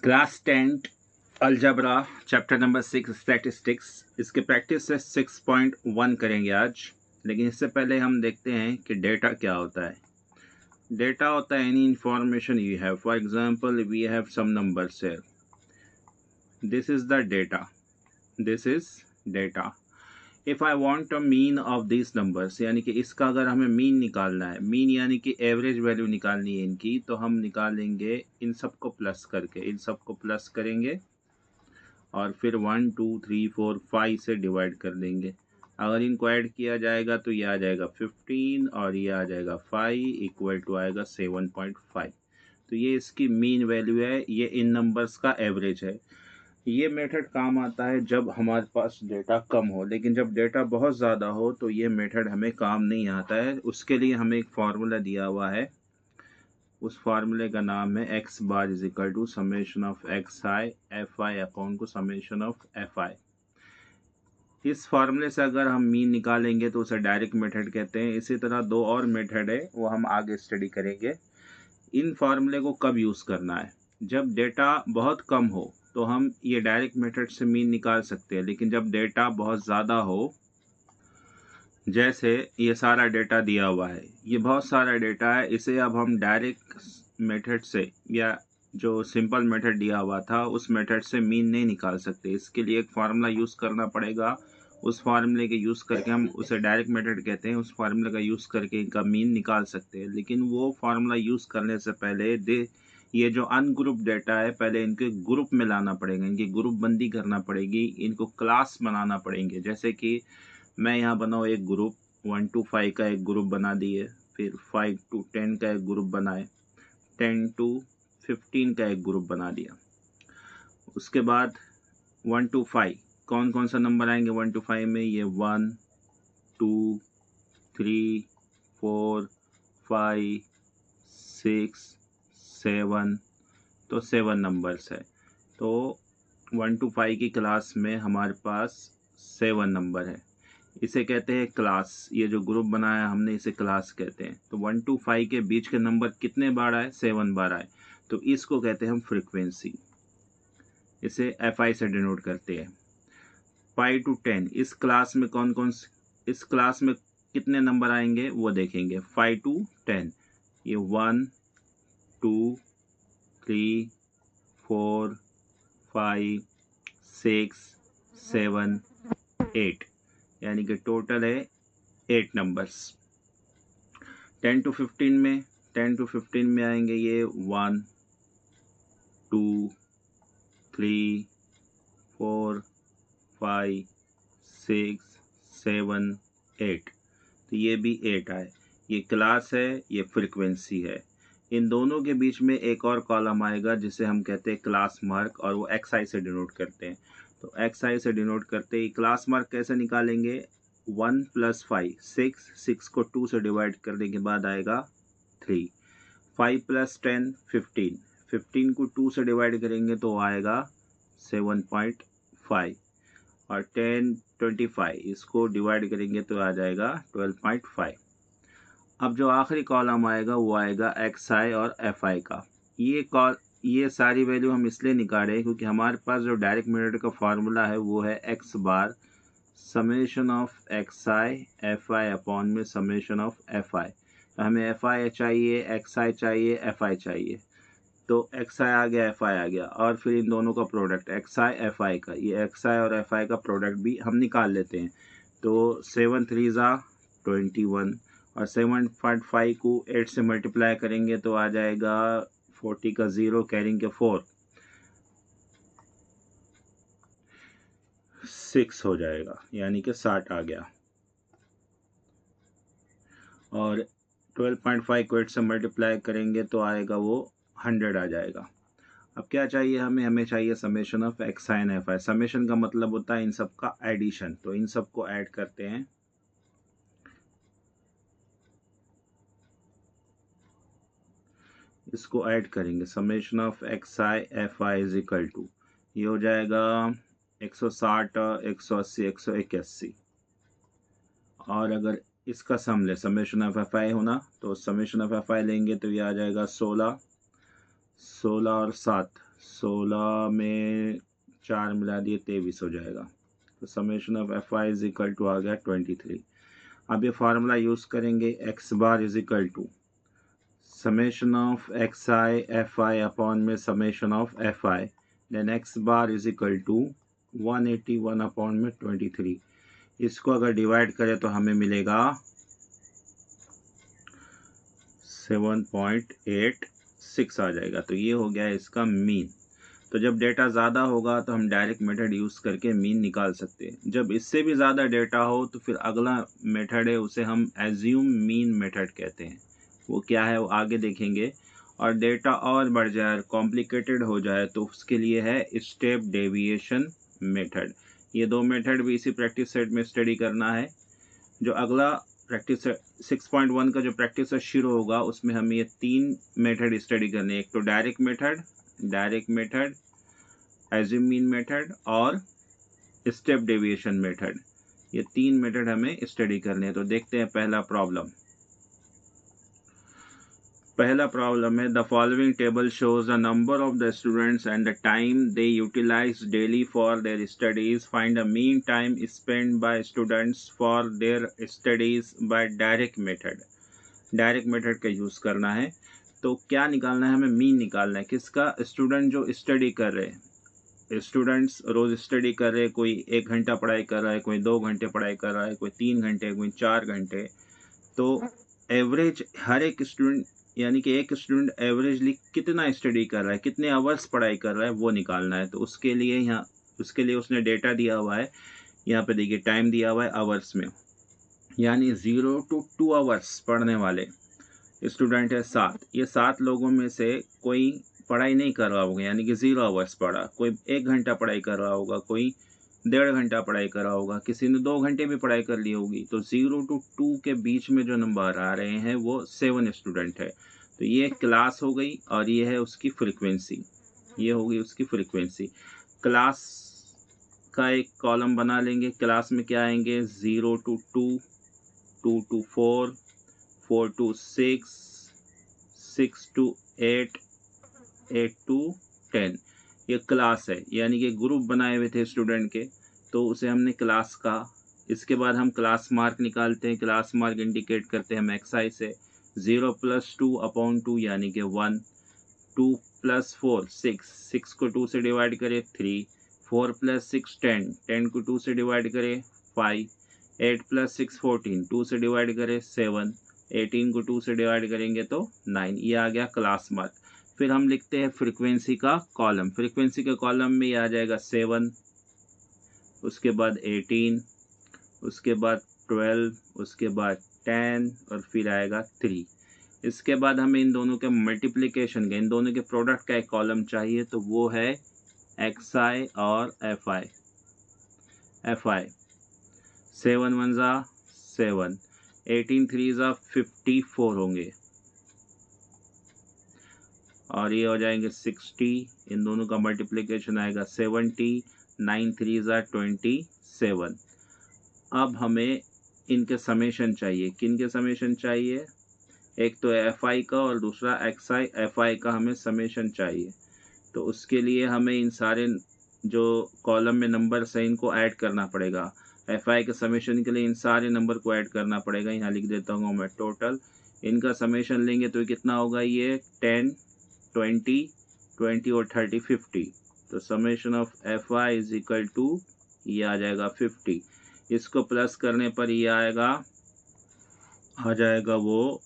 Class 10 algebra chapter number 6 statistics. इसके practice से 6.1 करेंगे आज। लेकिन इससे पहले हम देखते हैं कि डेटा क्या होता है। डेटा होता है any information you have. For example we have some numbers here, this is the data, this is data. If I want a mean of this numbers, यानी कि इसका अगर हमें मीन निकालना है, मीन यानी कि एवरेज वैल्यू निकालनी है इनकी, तो हम निकालेंगे इन सबको प्लस करके, इन सबको प्लस करेंगे और फिर 1 2 3 4 5 से डिवाइड कर देंगे। अगर इनको ऐड किया जाएगा तो ये आ जाएगा 15 और ये आ जाएगा 5 इक्वल टू आएगा 7.5। तो ये इसकी मीन वैल्यू है, ये इन नंबर्स का एवरेज है। ये मेथड काम आता है जब हमारे पास डेटा कम हो, लेकिन जब डेटा बहुत ज़्यादा हो तो ये मेथड हमें काम नहीं आता है। उसके लिए हमें एक फार्मूला दिया हुआ है, उस फार्मूले का नाम है X bar is equal to summation of X I F I upon को समेशन ऑफ एफ आई। इस फार्मूले से अगर हम मीन निकालेंगे तो उसे डायरेक्ट मेथड कहते हैं। इसी तरह दो और मेथड है, वो हम आगे स्टडी करेंगे। इन फार्मूले को कब यूज़ करना है, जब डेटा बहुत कम हो तो हम ये डायरेक्ट मेथड से मीन निकाल सकते हैं। लेकिन जब डेटा बहुत ज़्यादा हो, जैसे ये सारा डेटा दिया हुआ है, ये बहुत सारा डेटा है, इसे अब हम डायरेक्ट मेथड से या जो सिंपल मेथड दिया हुआ था उस मेथड से मीन नहीं निकाल सकते। इसके लिए एक फार्मूला यूज़ करना पड़ेगा। उस फार्मूले के यूज़ करके, हम उसे डायरेक्ट मेथड कहते हैं, उस फार्मूले का यूज़ करके इनका मीन निकाल सकते हैं। लेकिन वो फार्मूला यूज़ करने से पहले ये जो अनग्रुप डेटा है, पहले इनके ग्रुप में लाना पड़ेगा, इनकी ग्रुप बंदी करना पड़ेगी, इनको क्लास बनाना पड़ेंगे। जैसे कि मैं यहाँ बनाऊँ एक ग्रुप, 1 to 5 का एक ग्रुप बना दिए, फिर 5 to 10 का एक ग्रुप बनाए, 10 to 15 का एक ग्रुप बना दिया। उसके बाद 1 to 5 कौन कौन सा नंबर आएंगे 1 to 5 में, ये 1 2 3 4 5 6 7, तो 7 नंबर्स है। तो 1 to 5 की क्लास में हमारे पास 7 नंबर है, इसे कहते हैं क्लास। ये जो ग्रुप बनाया हमने इसे क्लास कहते हैं। तो 1 to 5 के बीच के नंबर कितने बार आए, 7 बार आए, तो इसको कहते हैं हम फ्रीक्वेंसी। इसे FI से डिनोट करते हैं। 5 to 10 इस क्लास में कौन कौन, इस क्लास में कितने नंबर आएंगे वो देखेंगे। 5 to 10 ये 1 2 3 4 5 6 7 8, यानी कि टोटल है 8 नंबर्स। 10 to 15 में, 10 to 15 में आएंगे ये 1 2 3 4 5 6 7 8, तो ये भी 8 आए। ये क्लास है, ये फ्रीक्वेंसी है। इन दोनों के बीच में एक और कॉलम आएगा जिसे हम कहते हैं क्लास मार्क, और वो XI से डिनोट करते हैं। तो XI से डिनोट करते ही क्लास मार्क कैसे निकालेंगे, 1 + 5 6, 6 को 2 से डिवाइड करने के बाद आएगा 3, 5 + 10 15, 15 को 2 से डिवाइड करेंगे तो आएगा 7.5, और 10 25 इसको डिवाइड करेंगे तो आ जाएगा 12.5। अब जो आखिरी कॉलम आएगा वो आएगा XI और FI का। ये सारी वैल्यू हम इसलिए निकाले क्योंकि हमारे पास जो डायरेक्ट मेथड का फार्मूला है वो है x bar summation of XI FI upon में समेशन ऑफ FI। तो हमें FI चाहिए, XI चाहिए, FI चाहिए। तो XI आ गया, FI आ गया, और फिर इन दोनों का प्रोडक्ट XI FI का, ये XI और FI का प्रोडक्ट भी हम निकाल लेते हैं। तो 7 3 21, और 7.5 को 8 से मल्टीप्लाई करेंगे तो आ जाएगा 40 का 0 कैरिंग के 4 6 हो जाएगा, यानी कि 60 आ गया। और 12.5 को 8 से मल्टीप्लाई करेंगे तो आएगा वो 100 आ जाएगा। अब क्या चाहिए हमें चाहिए summation of XI and FI। Summation का मतलब होता है इन सब का एडिशन, तो इन सब को ऐड करते हैं। इसको ऐड करेंगे, summation of XI FI is equal to, ये हो जाएगा 160 180 181। और अगर इसका सम ले, समेशन ऑफ FI होना, तो समेशन ऑफ FI लेंगे तो ये आ जाएगा 16 16 और 7 16 में 4 मिला दिए 23 हो जाएगा। तो summation of F I is equal to आ गया 23। अब ये फार्मूला यूज़ करेंगे, X bar is equal to summation of X I F I upon में summation of F I, then X bar is equal to 181 upon में 23। इसको अगर divide करें तो हमें मिलेगा 7.86 आ जाएगा। तो ये हो गया इसका मीन। तो जब डेटा ज़्यादा होगा तो हम डायरेक्ट मेथड यूज़ करके मीन निकाल सकते हैं। जब इससे भी ज़्यादा डेटा हो तो फिर अगला मेथड है, उसे हम एज्यूम मीन मेथड कहते हैं। वो क्या है वो आगे देखेंगे। और डेटा और बढ़ जाए, कॉम्प्लिकेटेड हो जाए, तो उसके लिए है स्टेप डेविएशन मेथड। ये दो मेथड भी इसी प्रैक्टिस सेट में स्टडी करना है। जो अगला प्रैक्टिस 6.1 का जो प्रैक्टिस सेट शुरू होगा उसमें हमें ये 3 मेथड स्टडी करने हैं। एक तो direct method, assume mean method और स्टेप डेविएशन मेथड। ये 3 मेथड हमें स्टडी करने हैं। तो देखते हैं पहला प्रॉब्लम है, the following table shows the number of the students and the time they utilise daily for their studies. Find the mean time spend by students for their studies by direct method का use करना है। तो क्या निकालना है, हमें mean निकालना है किसका, स्टूडेंट जो स्टडी कर रहे हैं। स्टूडेंट्स रोज़ स्टडी कर रहे हैं, कोई 1 घंटा पढ़ाई कर रहा है, कोई 2 घंटे पढ़ाई कर रहा है, कोई 3 घंटे, कोई 4 घंटे। तो एवरेज हर एक स्टूडेंट, यानी कि एक स्टूडेंट एवरेजली कितना स्टडी कर रहा है, कितने आवर्स पढ़ाई कर रहा है, वो निकालना है। तो उसके लिए उसने डेटा दिया हुआ है। यहाँ पे देखिए टाइम दिया हुआ है आवर्स में, यानी 0 to 2 आवर्स पढ़ने वाले स्टूडेंट है 7। ये 7 लोगों में से कोई पढ़ाई नहीं कर रहा होगा, यानी कि 0 आवर्स पढ़ा। कोई 1 घंटा पढ़ाई कर रहा होगा, कोई 1.5 घंटा पढ़ाई कर रहा होगा, किसी ने 2 घंटे भी पढ़ाई कर ली होगी। तो 0 to 2 के बीच में जो नंबर आ रहे हैं वो 7 स्टूडेंट है। तो ये क्लास हो गई और ये है उसकी फ्रीक्वेंसी। ये होगी उसकी फ्रीक्वेंसी। क्लास का एक कॉलम बना लेंगे। क्लास में क्या आएंगे, 0 to 2, 2 to 4, 4 to 6, 6 to 8, 8 to 10। ये क्लास है, यानी कि ग्रुप बनाए हुए थे स्टूडेंट के, तो उसे हमने क्लास कहा। इसके बाद हम क्लास मार्क निकालते हैं। क्लास मार्क इंडिकेट करते हैं हम एक्सआई से। 0 + 2 अपॉन 2 यानी कि 1, 2 + 4 6, 6 को 2 से डिवाइड करें 3, 4 + 6 10, 10 को 2 से डिवाइड करें 5, 8 + 6 14, 2 से डिवाइड करें 7, 18 को 2 से डिवाइड करेंगे तो 9। ये आ गया क्लास मार्क। फिर हम लिखते हैं फ्रीक्वेंसी का कॉलम। फ्रीक्वेंसी के कॉलम में ये आ जाएगा 7, उसके बाद 18, उसके बाद 12, उसके बाद 10 और फिर आएगा 3। इसके बाद हमें इन दोनों के मल्टीप्लिकेशन का, इन दोनों के प्रोडक्ट का एक कॉलम चाहिए, तो वो है एक्स आई और एफ आई। 7 1 ज़ा 7, 18 3 ज़ा 54 होंगे और ये हो जाएंगे 60। इन दोनों का मल्टीप्लिकेशन आएगा 70, 9 3 ज़ा 27। अब हमें इनके समेशन चाहिए। किन के समेशन चाहिए, एक तो एफ आई का और दूसरा एक्स आई एफ आई का हमें समेशन चाहिए। तो उसके लिए हमें इन सारे जो कॉलम में नंबर्स हैं इनको ऐड करना पड़ेगा। एफ आई के समेशन के लिए इन सारे नंबर को ऐड करना पड़ेगा। यहाँ लिख देता हूँ मैं टोटल। इनका समेशन लेंगे तो कितना होगा, ये 10 20 20 और 30 50। तो summation of F I is equal to ये आ जाएगा 50। इसको प्लस करने पर ये आ जाएगा वो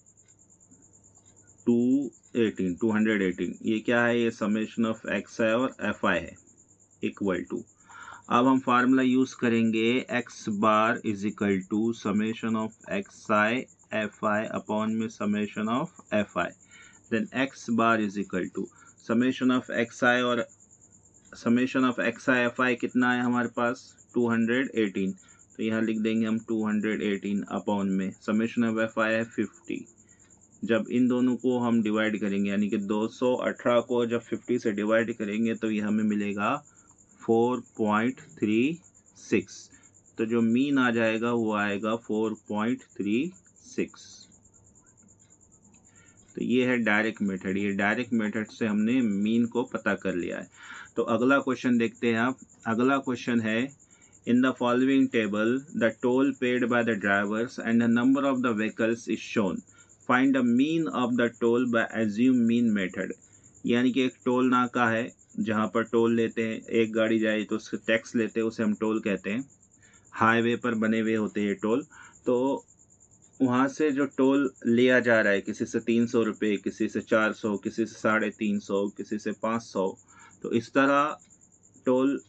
218। ये क्या है, ये समेशन ऑफ एक्स आई और एफ आई है इक्वल टू। अब हम फार्मूला यूज करेंगे, X bar is equal to summation of X I F I upon में summation of F I. Then X bar is equal to summation of X I और summation of X I F I कितना है हमारे पास 218। तो यहाँ लिख देंगे हम 218 अपॉन में समेशन ऑफ एफ आई है 50। जब इन दोनों को हम डिवाइड करेंगे, यानी कि 218 को जब 50 से डिवाइड करेंगे तो ये हमें मिलेगा 4.36। तो जो मीन आ जाएगा वो आएगा 4.36। तो ये है डायरेक्ट मेथड। ये डायरेक्ट मेथड से हमने मीन को पता कर लिया है। तो अगला क्वेश्चन देखते हैं आप। अगला क्वेश्चन है, in the following table the toll paid by the drivers and the number of the vehicles is shown, find the mean of the toll by assume mean method. यानी कि एक टोल नाका है जहाँ पर टोल लेते हैं, एक गाड़ी जाए तो उससे टैक्स लेते हैं, उसे हम टोल कहते हैं। हाईवे पर बने हुए होते हैं टोल। तो वहाँ से जो टोल लिया जा रहा है, किसी से 300 रुपये, किसी से 400, किसी से 350, किसी से 500, तो इस तरह टोल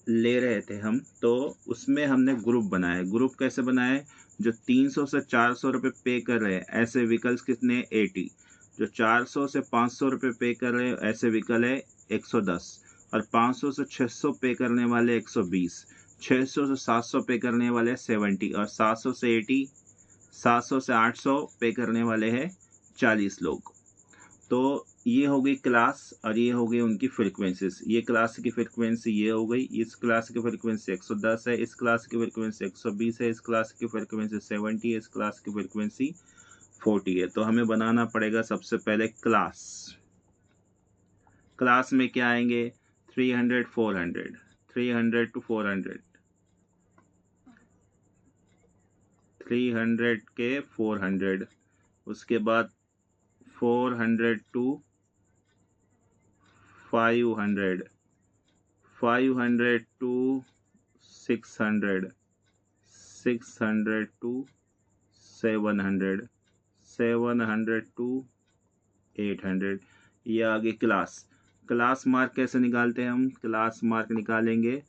ले रहे थे हम। तो उसमें हमने ग्रुप बनाए। ग्रुप कैसे बनाए? जो 300 से 400 रुपये पे कर रहे हैं ऐसे व्हीकल्स कितने? 80। जो 400 से 500 रुपये पे कर रहे हैं ऐसे व्हीकल है 110। और 500 से 600 पे करने वाले 120। 600 से 700 पे करने वाले 70। और 700 से 80, 700 से 800 पे करने वाले हैं 40 लोग। तो ये हो गई क्लास और ये हो गई उनकी फ्रीक्वेंसीज। ये क्लास की फ्रीक्वेंसी ये हो गई, इस क्लास की फ्रीक्वेंसी 110 है, इस क्लास की फ्रीक्वेंसी 120 है, इस क्लास की फ्रीक्वेंसी 70 है, इस क्लास की फ्रीक्वेंसी 40 है। तो हमें बनाना पड़ेगा सबसे पहले क्लास। क्लास में क्या आएंगे? 300, 400, 300 to 400, 300 के 400, उसके बाद 400 to 500, 500 to 600, 600 to 700, 700 to 800। ये आगे क्लास। क्लास मार्क कैसे निकालते हैं हम? क्लास मार्क निकालेंगे,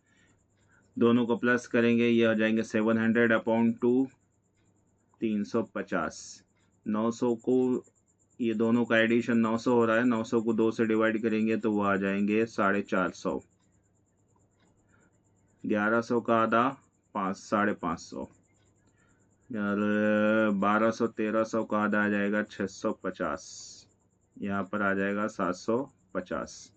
दोनों को प्लस करेंगे, ये हो जाएंगे 700 अपॉन 2, 350। 900 को, ये दोनों का एडिशन 900 हो रहा है, 900 को 2 से डिवाइड करेंगे तो वो आ जाएंगे 450। 1100 का आधा 550। और 1200, 1300 का आधा आ जाएगा 650। यहाँ पर आ जाएगा 750।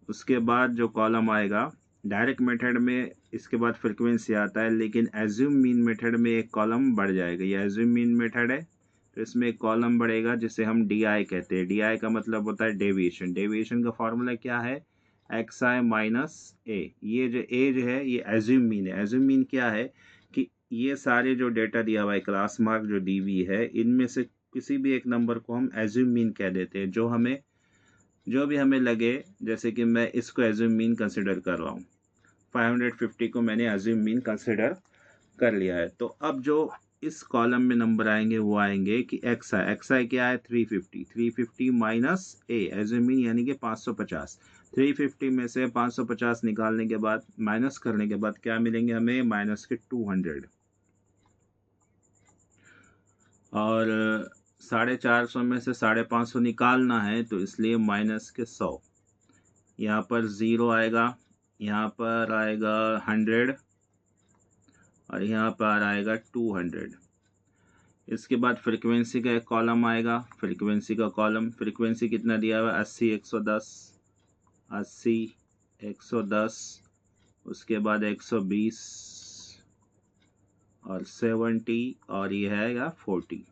उसके बाद जो कॉलम आएगा, डायरेक्ट मेथड में इसके बाद फ्रिक्वेंसी आता है, लेकिन एज्यूम मीन मेथड में एक कॉलम बढ़ जाएगा। ये एज्यूम मीन मेथड है तो इसमें एक कॉलम बढ़ेगा जिसे हम डी आई कहते हैं। डी आई का मतलब होता है डेविएशन। डेविएशन का फॉर्मूला क्या है? एक्स आई माइनस ए। ये जो ए जो है ये एज्यूम मीन है। एज्यूम मीन क्या है कि ये सारे जो डेटा दिया हुआ है, क्लास मार्क जो डी वी है, इनमें से किसी भी एक नंबर को हम एज्यूम मीन कह देते हैं, जो भी हमें लगे। जैसे कि मैं इसको एज्यूम मीन कंसिडर कर रहा हूँ, 550 को मैंने एज्यूम मीन कंसिडर कर लिया है। तो अब जो इस कॉलम में नंबर आएंगे वो आएंगे कि एक्स आई क्या है? 350। 350 माइनस ए एज्यूम मीन यानी कि 550। 350 में से 550 निकालने के बाद, माइनस करने के बाद क्या मिलेंगे हमें? माइनस के 200। और 450 में से 550 निकालना है तो इसलिए माइनस के 100। यहाँ पर 0 आएगा, यहाँ पर आएगा 100 और यहाँ पर आएगा 200। इसके बाद फ्रीक्वेंसी का एक कॉलम आएगा। फ्रीक्वेंसी का कॉलम, फ्रीक्वेंसी कितना दिया हुआ है? 80, 110, 80, 110, उसके बाद 120 और 70 और ये है 40।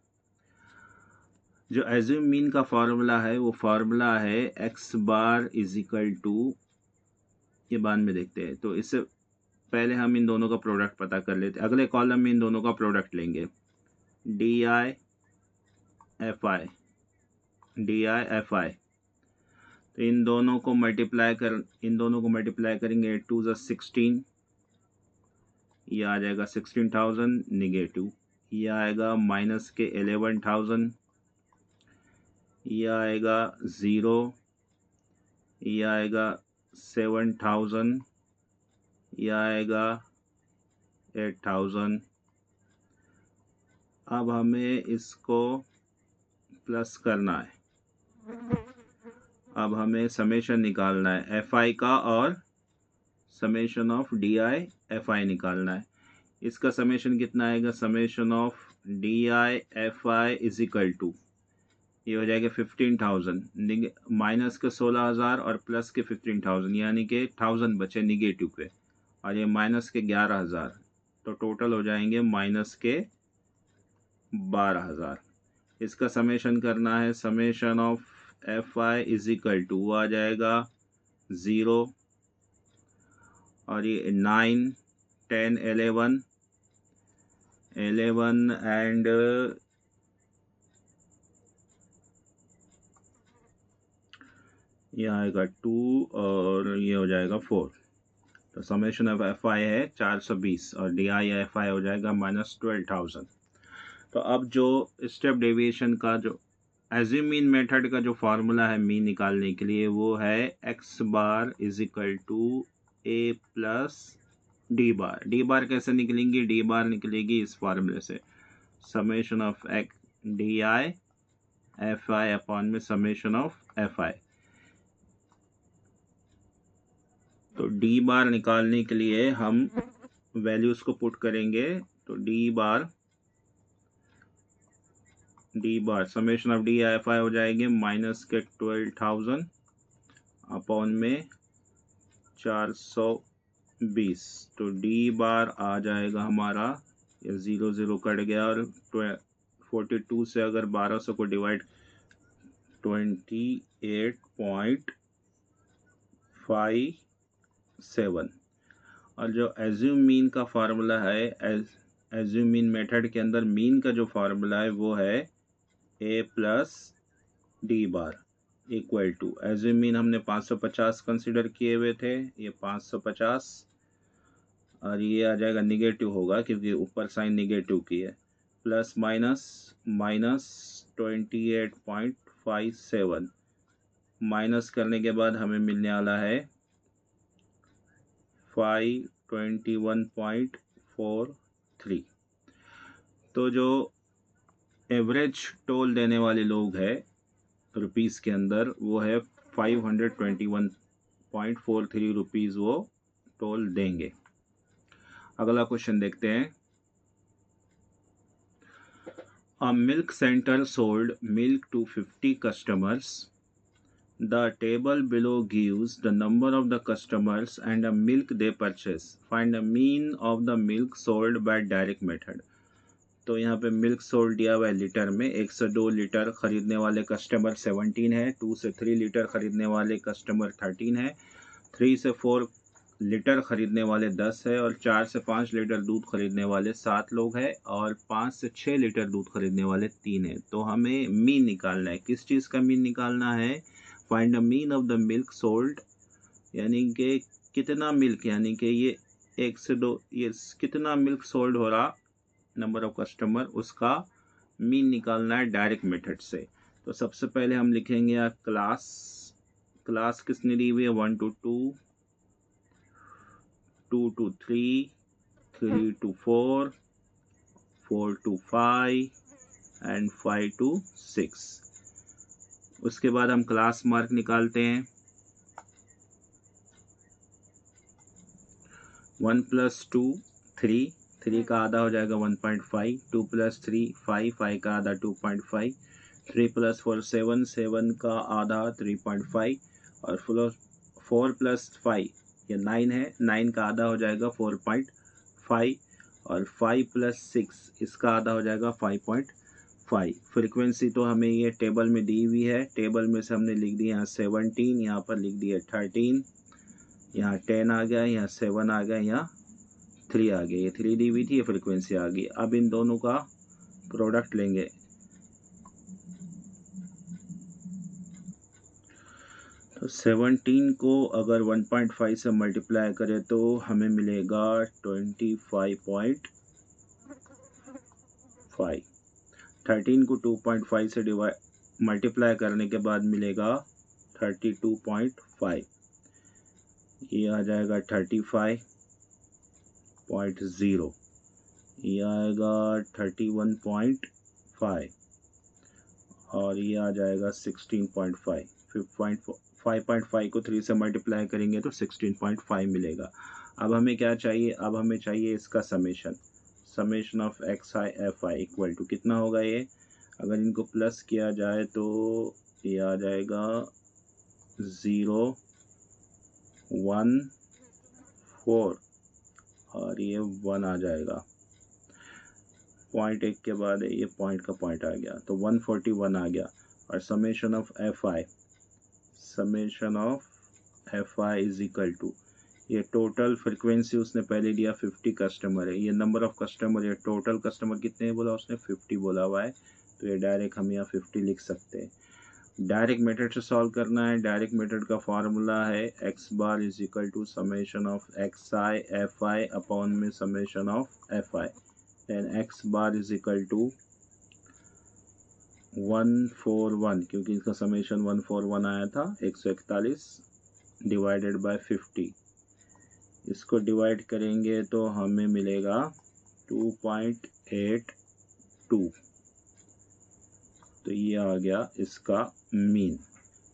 जो एज्यूम मीन का फार्मूला है वो फार्मूला है X bar is equal to, ये बाद में देखते हैं। तो इससे पहले हम इन दोनों का प्रोडक्ट पता कर लेते हैं। अगले कॉलम में इन दोनों का प्रोडक्ट लेंगे, D I F I, D I F I. तो इन दोनों को मल्टीप्लाई करेंगे। 2 ज़ा 16, ये आ जाएगा 16,000 निगेटिव। ये आएगा माइनस के 11,000, ये आएगा 0, ये आएगा 7,000, ये आएगा 8,000। अब हमें इसको प्लस करना है। अब हमें समेशन निकालना है एफ आई का और summation of D I F I निकालना है। इसका समेशन कितना आएगा? Summation of D I F I is equal to, ये हो जाएगा 15,000 माइनस के 16,000 और प्लस के 15,000, यानी कि 1000 बचे निगेटिव के, और ये माइनस के 11,000। तो टोटल हो जाएंगे माइनस के 12,000। इसका समेशन करना है, summation of F I is equal to आ जाएगा 0 और ये 9 10 11 एंड ये आएगा 2 और ये हो जाएगा 4। तो समेशन ऑफ एफ आई है 420 और डी आई एफ आई हो जाएगा -12,000। तो अब जो स्टेप डेविएशन का जो एज्यूम मीन मेथड का जो फार्मूला है मीन निकालने के लिए वो है X bar is equal to A plus D bar. D bar कैसे निकलेंगी? डी बार निकलेगी इस फार्मूले से, summation of X D I F I upon में समेशन ऑफ एफ आई। तो डी बार निकालने के लिए हम वैल्यूज को पुट करेंगे। तो D bar summation of D I F आई हो जाएगी माइनस के 12,000 अपॉन में 420। तो डी बार आ जाएगा हमारा, ये 0 0 कट गया और 42 से अगर 1200 को डिवाइड 28.57। और जो एज्यूम मीन का फार्मूला है, एज्यूम मीन मेथड के अंदर मीन का जो फार्मूला है वो है A plus D bar equal to, assume mean हमने 550 कंसिडर किए हुए थे, ये 550 और ये आ जाएगा निगेटिव होगा क्योंकि ऊपर साइन निगेटिव की है, प्लस माइनस 28.57 माइनस करने के बाद हमें मिलने वाला है 521.43। तो जो एवरेज टोल देने वाले लोग हैं रुपीज़ के अंदर वो है 521.43 रुपीज़ वो टोल देंगे। अगला क्वेश्चन देखते हैं। A milk center sold milk to 50 customers. The table below gives the number of the customers and the milk they purchase. Find the mean of the milk sold by direct method. तो यहाँ पे milk sold दिया हुआ है litre में। 1 से 2 litre खरीदने वाले कस्टमर 17 है, 2 से 3 लीटर खरीदने वाले कस्टमर 13 है, 3 से 4 लीटर खरीदने वाले 10 है और 4 से 5 लीटर दूध खरीदने वाले 7 लोग हैं और 5 से 6 लीटर दूध खरीदने वाले 3 है। तो हमें मीन निकालना है। किस चीज़ का मीन निकालना है? Find the mean of the milk sold, यानी कि कितना मिल्क, यानी कि ये 1 से 2 ये कितना मिल्क सोल्ड हो रहा, नंबर ऑफ कस्टमर, उसका मीन निकालना है डायरेक्ट मेथड से। तो सबसे पहले हम लिखेंगे क्लास किसने दी हुई है? 1 to 2, 2 to 3, 3 to 4, 4 to 5 and 5 to 6। उसके बाद हम क्लास मार्क निकालते हैं। 1 + 2 3, 3 का आधा हो जाएगा 1.5, 2 + 3 5, 5 का आधा 2.5, 3 + 4 7, 7 का आधा 3.5 और 4 + 5 ये 9 है, 9 का आधा हो जाएगा 4.5 और 5 + 6 इसका आधा हो जाएगा 5.5। फ्रीक्वेंसी तो हमें ये टेबल में दी हुई है, टेबल में से हमने लिख दिया यहाँ 17, यहाँ पर लिख दिया 13, यहाँ 10 आ गया, यहाँ 7 आ गया, यहाँ 3 आ गया, ये 3 दी हुई थी, ये फ्रीक्वेंसी आ गई। अब इन दोनों का प्रोडक्ट लेंगे। तो 17 को अगर 1.5 से मल्टीप्लाई करें तो हमें मिलेगा 25.5। 13 को 2.5 से मल्टीप्लाई करने के बाद मिलेगा 32.5, ये आ जाएगा 35.0, ये आएगा 31.5 और ये आ जाएगा 16.5। 5.5 को 3 से मल्टीप्लाई करेंगे तो 16.5 मिलेगा। अब हमें क्या चाहिए? अब हमें चाहिए इसका summation of X I F I equal to कितना होगा ये? अगर इनको प्लस किया जाए तो ये आ जाएगा 0.14 और ये 1 आ जाएगा। पॉइंट एक के बाद ये पॉइंट का पॉइंट आ गया तो 141 आ गया। और summation of F I is equal to, ये टोटल फ्रिक्वेंसी उसने पहले दिया 50 कस्टमर है, ये नंबर ऑफ कस्टमर, ये टोटल कस्टमर कितने बोला उसने 50 बोला हुआ है, तो ये डायरेक्ट हम यहाँ 50 लिख सकते हैं। डायरेक्ट मेथड से सॉल्व करना है। डायरेक्ट मेथड का फॉर्मूला है X bar is equal to summation of X I F I upon में summation of F I, then X bar is equal to 141, क्योंकि इसका समेशन 141 आया था 141 डिवाइडेड बाय 50। इसको डिवाइड करेंगे तो हमें मिलेगा 2.82। तो ये आ गया इसका मीन।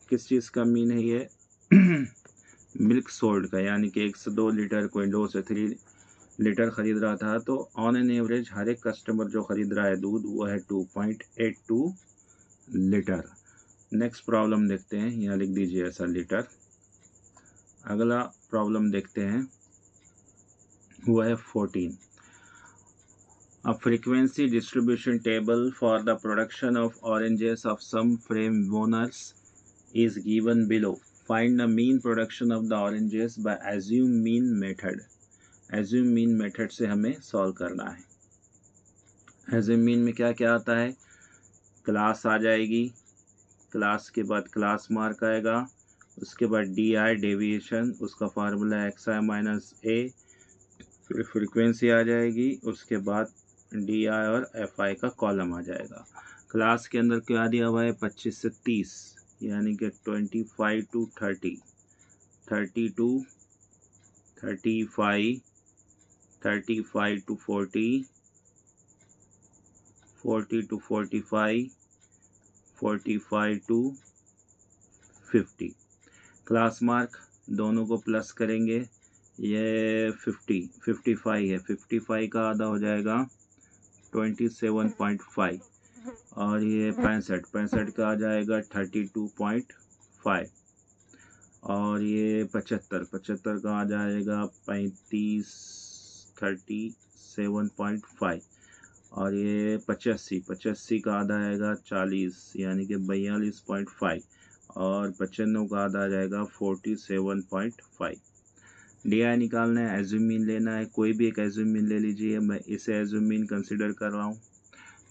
किस चीज़ का मीन है ये? मिल्क सोल्ड का, यानी कि 1 से 2 लीटर, कोई 2 से 3 लीटर ख़रीद रहा था, तो ऑन एन एवरेज हर एक कस्टमर जो ख़रीद रहा है दूध वो है 2.82 लीटर। नेक्स्ट प्रॉब्लम देखते हैं, यहाँ लिख दीजिए ऐसा लीटर। अगला प्रॉब्लम देखते हैं, वो है 14। A frequency distribution table for the production of oranges of some frame owners is given below. Find the mean production of the oranges by assume mean method. Assume mean method से हमें solve करना है। assume mean में क्या क्या आता है? Class आ जाएगी, क्लास के बाद क्लास मार्क आएगा, उसके बाद डी आई डेविएशन, उसका फार्मूला एक्स आई माइनस ए, फिर फ्रीक्वेंसी आ जाएगी, उसके बाद डी आई और एफ आई का कॉलम आ जाएगा। क्लास के अंदर क्या दिया हुआ है? 25 से 30, यानी कि 25 to 30, 30 to 35, 35 to 40, 40 to 45, 45 to 50। Class mark दोनों को प्लस करेंगे, ये 55 है, 55 का आधा हो जाएगा 27.5, और ये 65 का आ जाएगा 32.5, और ये 75 का आ जाएगा 37.5, और ये 85 का आधा आएगा 40, यानी कि 42.5, और 95 का आधा आ जाएगा 47.5। डी आई निकालना है, एज्यूम मीन लेना है, कोई भी एक एज्यूम मीन ले लीजिए, मैं इसे एज्यूम मीन कंसिडर कर रहा हूँ।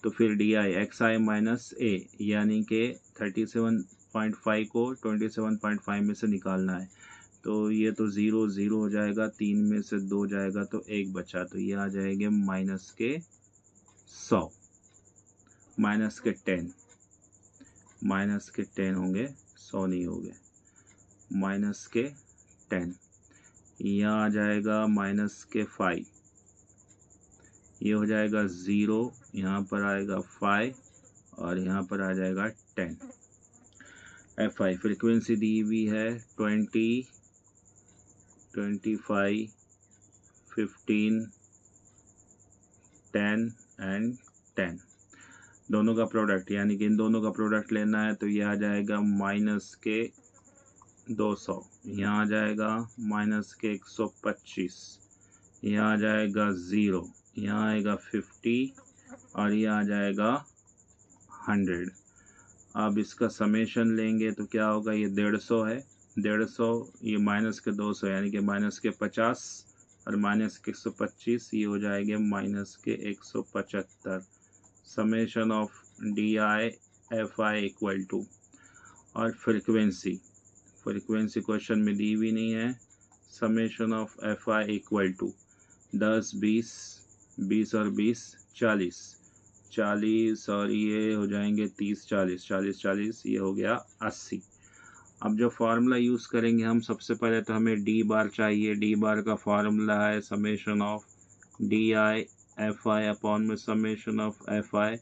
तो फिर D I X I minus A, यानी कि 37.5 को 27.5 में से निकालना है, तो ये तो 0 0 हो जाएगा, 3 में से 2 जाएगा तो 1 बचा, तो ये आ जाएंगे माइनस के 100, माइनस के 10, माइनस के 10 होंगे, 100 नहीं होंगे, माइनस के 10। यहाँ आ जाएगा माइनस के 5, ये हो जाएगा 0, यहाँ पर आएगा 5, और यहाँ पर आ जाएगा 10। एफ आई फ्रिक्वेंसी दी हुई है 20, 25, 15, 10 एंड 10, दोनों का प्रोडक्ट, यानी कि इन दोनों का प्रोडक्ट लेना है, तो ये आ जाएगा माइनस के 200, यहाँ आ जाएगा माइनस के 125, यहाँ आ जाएगा 0, यहाँ आएगा 50, और ये आ जाएगा 100। अब इसका समेशन लेंगे तो क्या होगा? ये 150 है, 150, ये माइनस के 200, यानी कि माइनस के 50, और माइनस के 125, ये हो जाएंगे माइनस के 175। Summation of D I F I equal to, और फ्रिक्वेंसी क्वेश्चन में दी हुई नहीं है, summation of F I equal to 10, 20, 20 और 20 40, 40, और ये हो जाएंगे 30, 40, 40, 40, ये हो गया 80। अब जो फार्मूला यूज़ करेंगे हम, सबसे पहले तो हमें डी बार चाहिए। डी बार का फार्मूला है summation of D I F I upon में summation of F I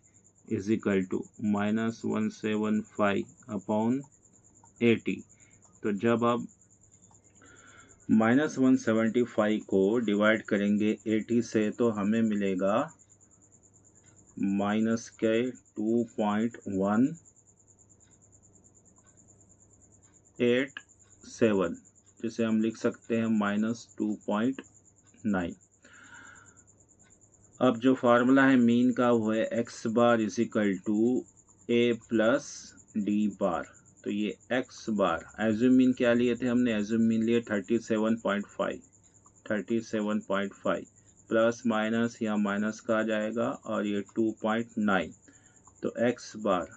is equal to -175 upon 80। तो जब आप -175 को डिवाइड करेंगे 80 से, तो हमें मिलेगा माइनस के 2.187, जिसे हम लिख सकते हैं -2.9। अब जो फार्मूला है मीन का वो है X bar is equal to A plus D bar. तो ये एक्स बार एज्यूम मीन क्या लिए थे हमने, एज्यूम मीन लिए 37.5 प्लस माइनस या माइनस का आ जाएगा और ये 2.9। तो एक्स बार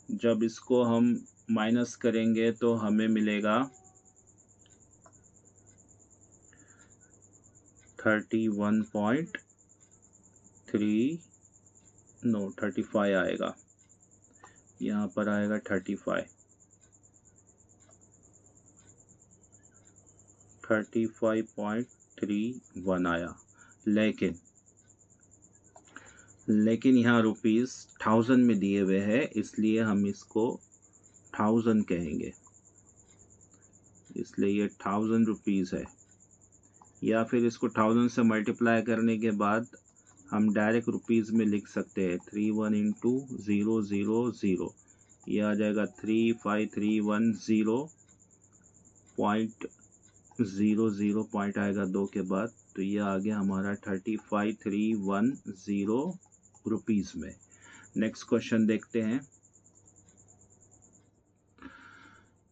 जब इसको हम माइनस करेंगे तो हमें मिलेगा 35 आएगा, यहाँ पर आएगा 35.31 आया। लेकिन यहाँ रुपीस 1000 में दिए हुए हैं, इसलिए हम इसको 1000 कहेंगे, इसलिए ये 1000 रुपीज़ है। या फिर इसको 1000 से मल्टीप्लाई करने के बाद हम डायरेक्ट रुपीज़ में लिख सकते हैं 31 इंटू 000, ये आ जाएगा 35,310.00 पॉइंट आएगा 2 के बाद, तो ये आ गया हमारा 35,310 रुपीज़ में। नेक्स्ट क्वेश्चन देखते हैं।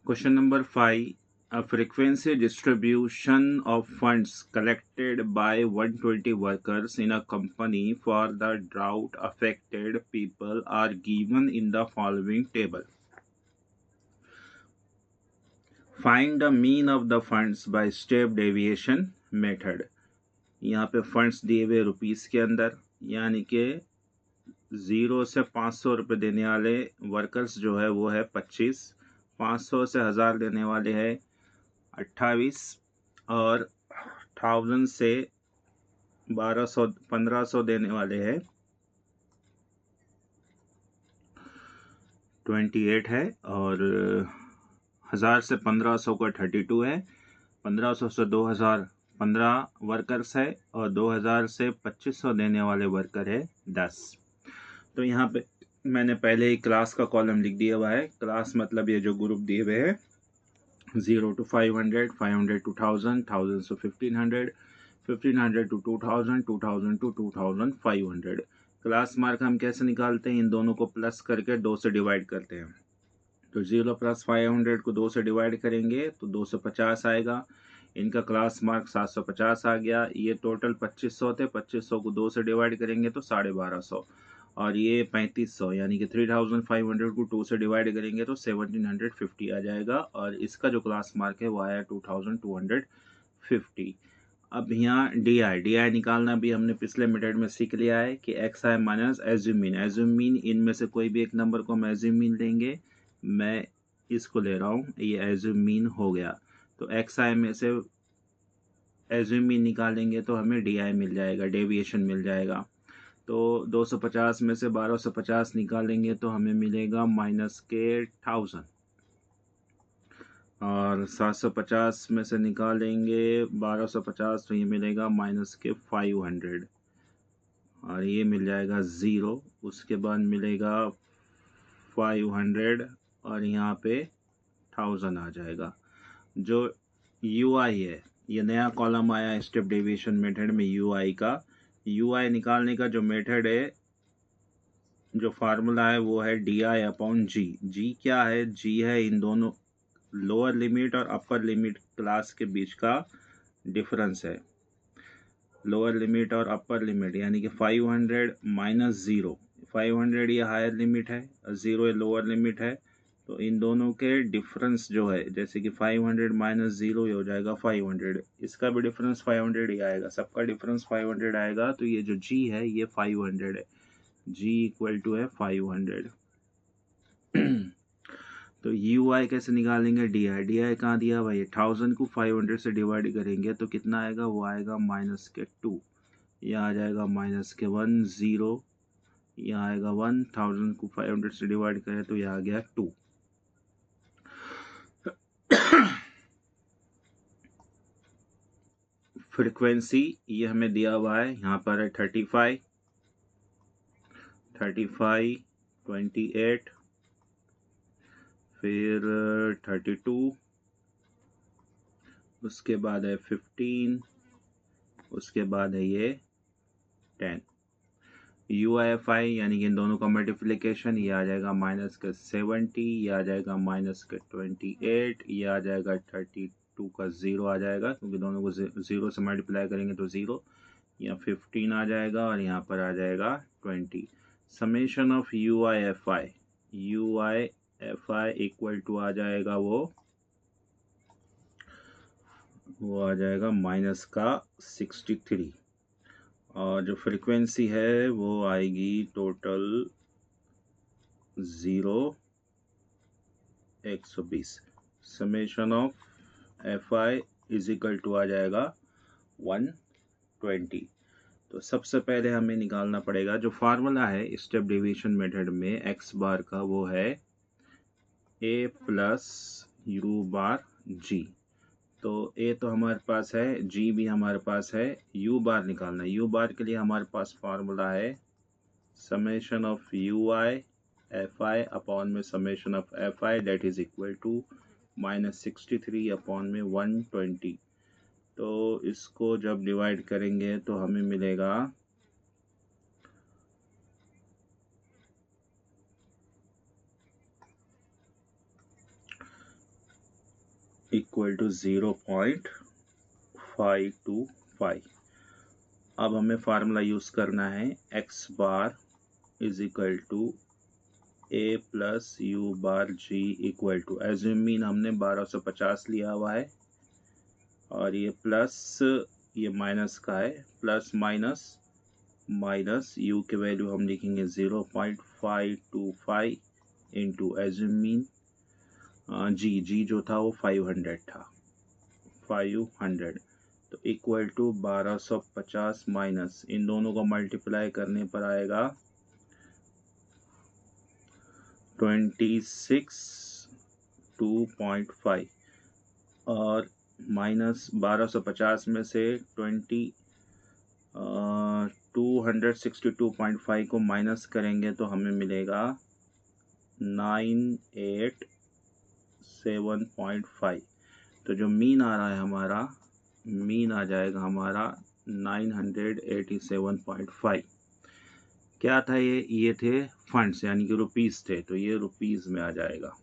Question number 5, a frequency distribution of funds collected by 120 workers in a company for the drought affected people are given in the following table. Find the mean of the funds by step deviation method. यहाँ पे funds दिए हुए rupees के अंदर, यानी कि 0 से 500 रुपये देने वाले वर्कर्स जो है वो है 25, 500 से 1000 देने वाले है 28 और 1000 से 1500 देने वाले हैं 28 है और 1000 से 1500 का 32 है, 1500 से 2000 15 वर्कर्स है और 2000 से 2500 देने वाले वर्कर है 10। तो यहाँ पे मैंने पहले ही क्लास का कॉलम लिख दिया हुआ है। क्लास मतलब ये जो ग्रुप दिए हुए हैं 0 to 500, 500 to 1000, 1000 to 1500, 1500 to 2000, 2000 to 2500। Class mark हम कैसे निकालते हैं, इन दोनों को प्लस करके 2 से डिवाइड करते हैं। तो 0 प्लस 500 को 2 से डिवाइड करेंगे तो 250 आएगा। इनका क्लास मार्क 750 आ गया। ये टोटल 2500 थे, 2500 को 2 से डिवाइड करेंगे तो 1250 और ये 3500 यानी कि 3500 को 2 से डिवाइड करेंगे तो 1750 आ जाएगा और इसका जो क्लास मार्क है वो आया 2250। अब यहाँ डी आई निकालना भी हमने पिछले मेथड में सीख लिया है कि x I minus assume mean, इनमें से कोई भी एक नंबर को हम एज्यूम मीन लेंगे। मैं इसको ले रहा हूँ, ये एज्यूम मीन हो गया। तो एक्स आई में से एज्यूम मीन निकालेंगे तो हमें डी आई मिल जाएगा, डेविएशन मिल जाएगा। तो 250 में से 1250 निकालेंगे तो हमें मिलेगा माइनस के 1000 और 750 में से निकालेंगे 1250 तो ये मिलेगा माइनस के 500 और ये मिल जाएगा 0। उसके बाद मिलेगा 500 और यहाँ पे 1000 आ जाएगा। जो यू आई है, ये नया कॉलम आया स्टेप डेविएशन मेथड में यू आई का। यू आई निकालने का जो मेथड है, जो फार्मूला है वो है डी आई अपॉन जी। जी क्या है, जी है इन दोनों लोअर लिमिट और अपर लिमिट क्लास के बीच का डिफरेंस है। लोअर लिमिट और अपर लिमिट यानी कि 500 माइनस 0, 500 ये हायर लिमिट है और 0 ये लोअर लिमिट है। तो इन दोनों के डिफरेंस जो है, जैसे कि 500 माइनस 0 ये हो जाएगा 500, इसका भी डिफरेंस 500 ही आएगा, सबका डिफरेंस 500 आएगा। तो ये जो जी है ये 500 है, जी इक्वल टू है 500। तो यू आई कैसे निकालेंगे, डी आई कहाँ दिया हुआ है, 1000 को 500 से डिवाइड करेंगे तो कितना आएगा, वो आएगा माइनस के 2, यह आ जाएगा माइनस के 1, 0, यहाँ आएगा 1, 1000 को 500 से डिवाइड करें तो यह आ गया 2। फ्रीक्वेंसी ये हमें दिया हुआ है, यहाँ पर है 35, 28, फिर 32, उसके बाद है 15, उसके बाद है ये 10। UIFI यानी कि इन दोनों का मल्टीप्लिकेशन, ये आ जाएगा -70, ये आ जाएगा -28, ये आ जाएगा 32 का 0 आ जाएगा, क्योंकि दोनों को 0 से मल्टीप्लाई करेंगे तो 0, या 15 आ जाएगा और यहाँ पर आ जाएगा 20। Summation of UIFI equal to आ जाएगा वो आ जाएगा माइनस का 63, और जो फ्रीक्वेंसी है वो आएगी total 120। Summation of FI is equal to आ जाएगा 120। तो सबसे पहले हमें निकालना पड़ेगा, जो फार्मूला है स्टेप डेविएशन मेथड में x बार का, वो है a plus u bar g। तो a तो हमारे पास है, g भी हमारे पास है, u बार निकालना है। u बार के लिए हमारे पास फार्मूला है समेशन ऑफ UIFI अपॉन में summation of FI, that is equal to -63 upon में 120। तो इसको जब डिवाइड करेंगे तो हमें मिलेगा इक्वल टू 0.525। अब हमें फार्मूला यूज़ करना है x bar is equal to a plus u bar g equal to, assume mean हमने 1250 लिया हुआ है, और ये प्लस, ये माइनस का है, प्लस माइनस माइनस u के वैल्यू हम लिखेंगे 0.525 इंटू एज्यूम मीन g जो था वो 500 था, 500। तो इक्वल टू 1250 माइनस, इन दोनों को मल्टीप्लाई करने पर आएगा 26.2.5, और माइनस 1250 में से 262.5 को माइनस करेंगे तो हमें मिलेगा 987.5। तो जो मीन आ रहा है हमारा, मीन आ जाएगा हमारा 987.5। क्या था ये थे फंड्स यानी कि रुपीस थे, तो ये रुपीस में आ जाएगा।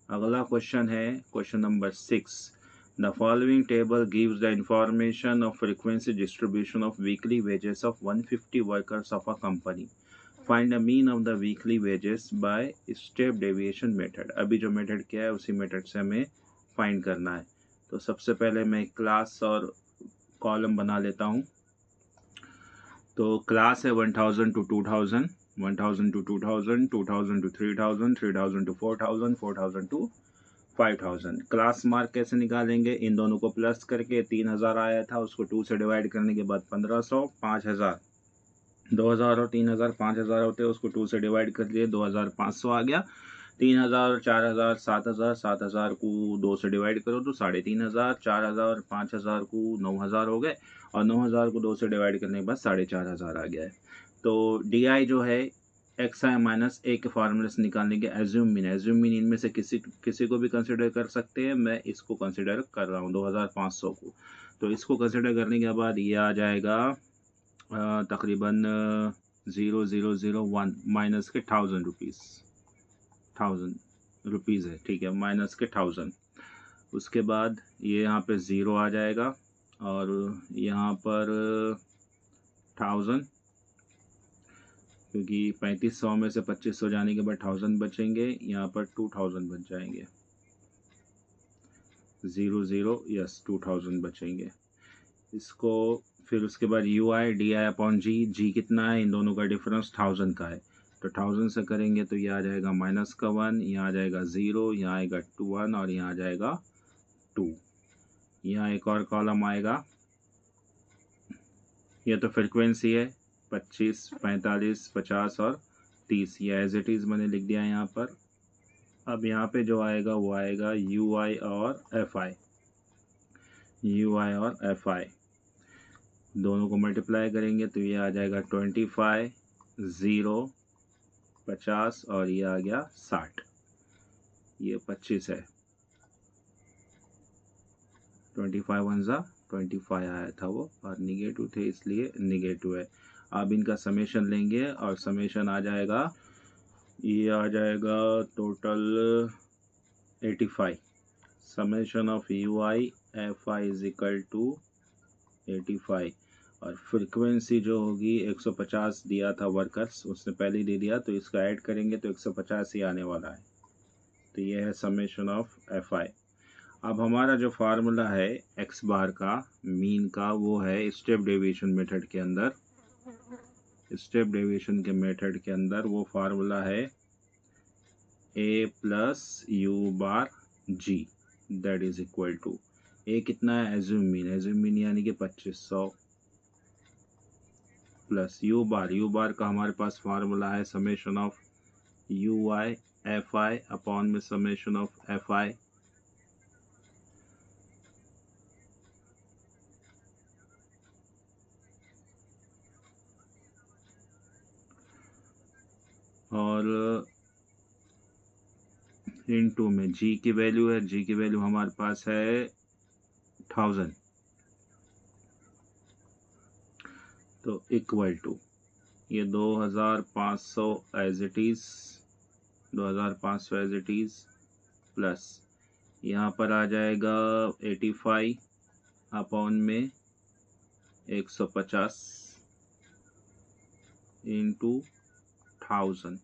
अगला क्वेश्चन है question number 6। The following table gives the information of frequency distribution of weekly wages of 150 workers of a company. Find the mean of the weekly wages by step deviation method. अभी जो method क्या है उसी method से हमें find करना है। तो सबसे पहले मैं क्लास और कॉलम बना लेता हूँ। तो क्लास है 1000 to 2000, 1000 to 2000, 2000 to 3000, 3000 to 4000, 4000 to 5000। Class mark कैसे निकालेंगे, इन दोनों को प्लस करके 3000 आया था, उसको 2 से डिवाइड करने के बाद 1500, 5000, 2000 और 3000 5000 होते हैं, उसको 2 से डिवाइड कर लिए 2500 आ गया। 3000, 4000, 7000, 7000 को 2 से डिवाइड करो तो 3500, 4000, 5000 को 9000 हो गए, और 9000 को 2 से डिवाइड करने के बाद 4500 आ गया है। तो DI जो है XI माइनस A के फार्मूले से निकालने के एज्यूम मीन इनमें से किसी को भी कंसिडर कर सकते हैं। मैं इसको कंसिडर कर रहा हूँ 2500 को। तो इसको कंसिडर करने के बाद ये आ जाएगा तकरीबन 0001 माइनस के 1000 रुपीज़, 1000 रुपीज़ है, ठीक है, माइनस के 1000। उसके बाद ये यहाँ पे 0 आ जाएगा, और यहाँ पर 1000, क्योंकि 3500 में से 2500 जाने के बाद 1000 बचेंगे, यहाँ पर 2000 बच जाएंगे, 00 यस 2000 बचेंगे। इसको फिर उसके बाद DI अपॉन जी कितना है, इन दोनों का डिफरेंस 1000 का है, तो 1000 से करेंगे तो ये आ जाएगा माइनस का 1, यहाँ आ जाएगा 0, यहाँ आएगा 2 1, और यहाँ आ जाएगा 2। यहाँ एक और कॉलम आएगा, ये तो फ्रिक्वेंसी है 25, 45, 50 और 30, ये एज इट इज़ मैंने लिख दिया है यहाँ पर। अब यहाँ पे जो आएगा वो आएगा UI और FI, दोनों को मल्टीप्लाई करेंगे तो ये आ जाएगा 25, 0, 50, और ये आ गया 60, ये 25 है, 25 1 जा 25 आया था वो, और निगेटिव थे इसलिए निगेटिव है। अब इनका समेशन लेंगे और समेशन आ जाएगा, ये आ जाएगा total 85। Summation of U I F I is equal to 85 और फ्रिक्वेंसी जो होगी 150 दिया था वर्कर्स, उसने पहले ही दे दिया, तो इसका ऐड करेंगे तो 150 ही आने वाला है। तो ये है समेशन ऑफ एफ आई। अब हमारा जो फार्मूला है एक्स बार का मीन का, वो है स्टेप डेविएशन मेथड के अंदर, स्टेप डेविएशन के मेथड के अंदर वो फार्मूला है ए प्लस यू बार जी that is equal to, A कितना है एज्यूम मीन यानी कि 2500 प्लस यू बार का हमारे पास फार्मूला है summation of U I F I upon में समेशन ऑफ एफ आई और इनटू में जी की वैल्यू है, जी की वैल्यू हमारे पास है 1000, तो इक्वल टू ये 2500 as it is, 2500 as it is plus यहाँ पर आ जाएगा 85 अपॉन में 150 इंटू 1000,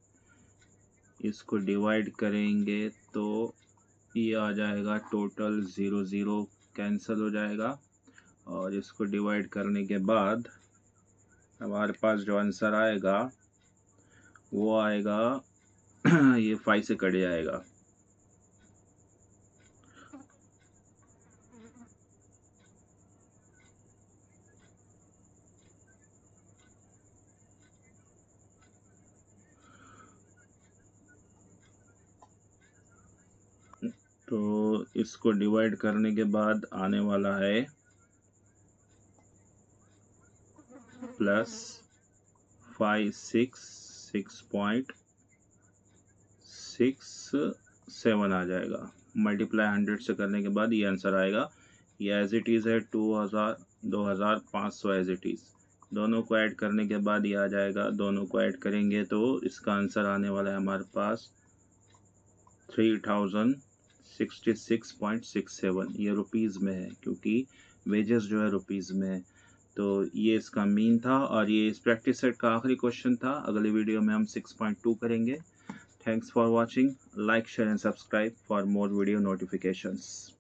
इसको डिवाइड करेंगे तो ये आ जाएगा टोटल 00 कैंसिल हो जाएगा और इसको डिवाइड करने के बाद हमारे पास जो आंसर आएगा वो आएगा ये 5 से कट जाएगा, तो इसको डिवाइड करने के बाद आने वाला है प्लस 566.67 आ जाएगा। मल्टीप्लाई 100 से करने के बाद ये आंसर आएगा। ये एज इट इज़ है 2500 एज इट इज़, दोनों को ऐड करने के बाद ये आ जाएगा, दोनों को ऐड करेंगे तो इसका आंसर आने वाला है हमारे पास 3066.67। ये रुपीज़ में है क्योंकि वेजेस जो है रुपीज़ में है। तो ये इसका मीन था और ये इस प्रैक्टिस सेट का आखिरी क्वेश्चन था। अगले वीडियो में हम 6.2 करेंगे। Thanks for watching, like share and subscribe for more video notifications.